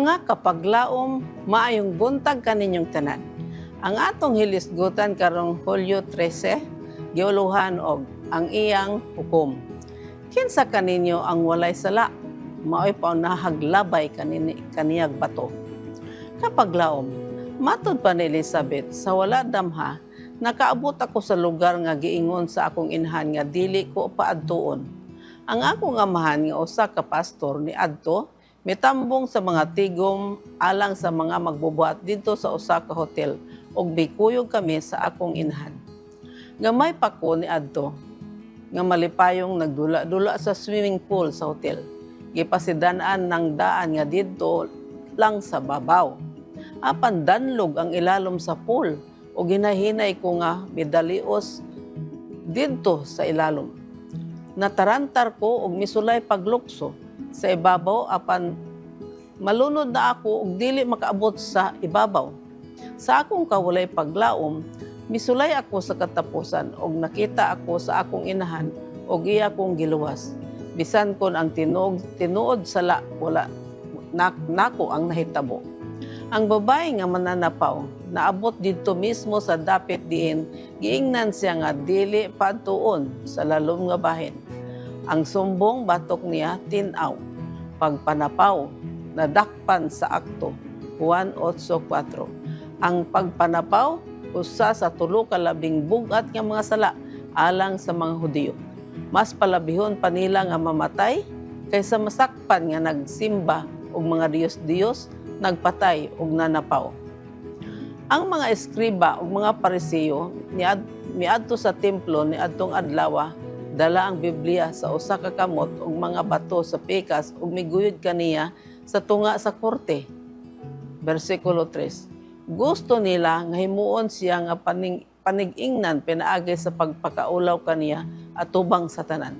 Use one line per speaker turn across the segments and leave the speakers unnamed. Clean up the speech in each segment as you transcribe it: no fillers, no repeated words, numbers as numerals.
Mga kapaglaom, maayong buntag kaninyong tanan. Ang atong hilisgutan karong Hulyo 13, giuluhan og ang iyang hukom. Kinsa kaninyo ang walay sala, maoy paunahaglabay kaniyag bato. Kapaglaom, matud pa ni Elizabeth, sa wala damha, nakaabot ako sa lugar nga giingon sa akong inhan nga dili ko paadtuon. Ang akong amahan nga usa ka pastor ni adto mitambong sa mga tigom alang sa mga magbubuhat dito sa usa ka hotel ug bikuyog kami sa akong inhan. Gamay pa ko ni adto nga malipayong nagdula-dula sa swimming pool sa hotel. Gipasidan-an ng daan nga didto lang sa babaw. Apan danlog ang ilalom sa pool o ginahinay ko nga midalios didto sa ilalom. Natarantar ko og misulay paglukso sa ibabaw apan malunod na ako og dili makaabot sa ibabaw. Sa akong kawalay paglaom, misulay ako sa katapusan og nakita ako sa akong inahan og iya kong giluwas. Bisan kon ang tinuod sala wala nako ang nahitabo. Ang babae nga mananapaw naabot didto mismo sa dapit diin giingnan siya nga dili padtuon sa lalom nga bahin. Ang sumbong batok niya tinaw, pagpanapaw, nadakpan sa akto, Juan 8:4. Ang pagpanapaw, usa sa tulo ka labing bugat nga mga sala alang sa mga Hudiyo. Mas palabihon pa nila nga mamatay kaysa masakpan nga nagsimba og mga Diyos-Diyos, nagpatay og nanapaw. Ang mga eskriba ug mga Pariseo miadto sa templo ni adtong adlaw, dala ang Biblia sa usa ka kamot ug mga bato sa pikas ug miguyod kaniya sa tunga sa korte. Versikulo 3. Gusto nila nga himuon siya nga panig-ingnan pinaagi sa pagpakaulaw kaniya atubang sa tanan.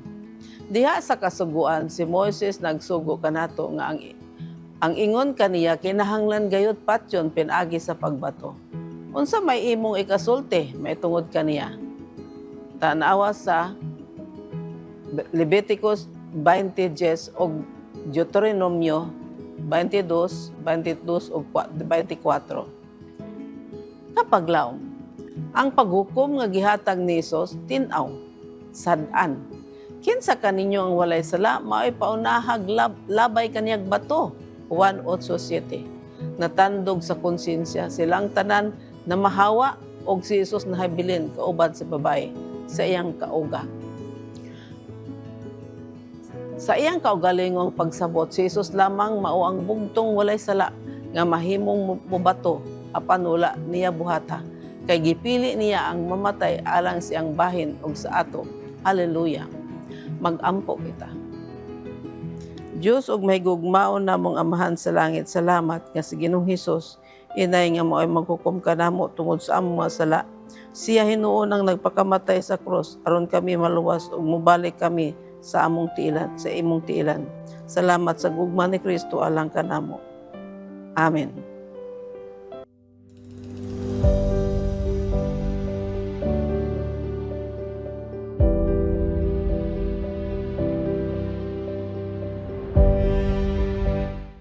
Diha sa kasuguan si Moises nagsugo kanato nga ang ingon kaniya kinahanglan gayud patyon pinaagi sa pagbato. Unsa may imong ikasulti maitungod kaniya? Tanawa sa Leviticus 20:10 ug Deuteronomio 22 ug 24. Kapaglaom, ang paghukom nga gihatag ni Hesus tin-aw, sad-an. Kinsa kaninyo ang walay sala, maoy paunahag labay kaniyag bato. Juan 8:7. Natandog sa konsensya silang tanan na mahawa og si Hesus nahabilin kauban sa babae sa iyang kauga. Sa iyang kaugalingong pagsabot, si Hesus lamang mao ang bugtong walay sala nga mahimong mubato apan wala niya buhata. Kay gipili niya ang mamatay alang siyang bahin og sa ato. Hallelujah. Mag-ampo kita. Diyos ug may gugmaon namong amahan sa langit, salamat nga si Ginoong Hesus inay nga mo'y maghukom kanamo tungod sa among mga sala. Siya hinuon ang nagpakamatay sa krus aron kami maluwas ug mobalik kami sa among tiilan, sa imong tiilan. Salamat sa gugma ni Kristo alang kanamo. Amen.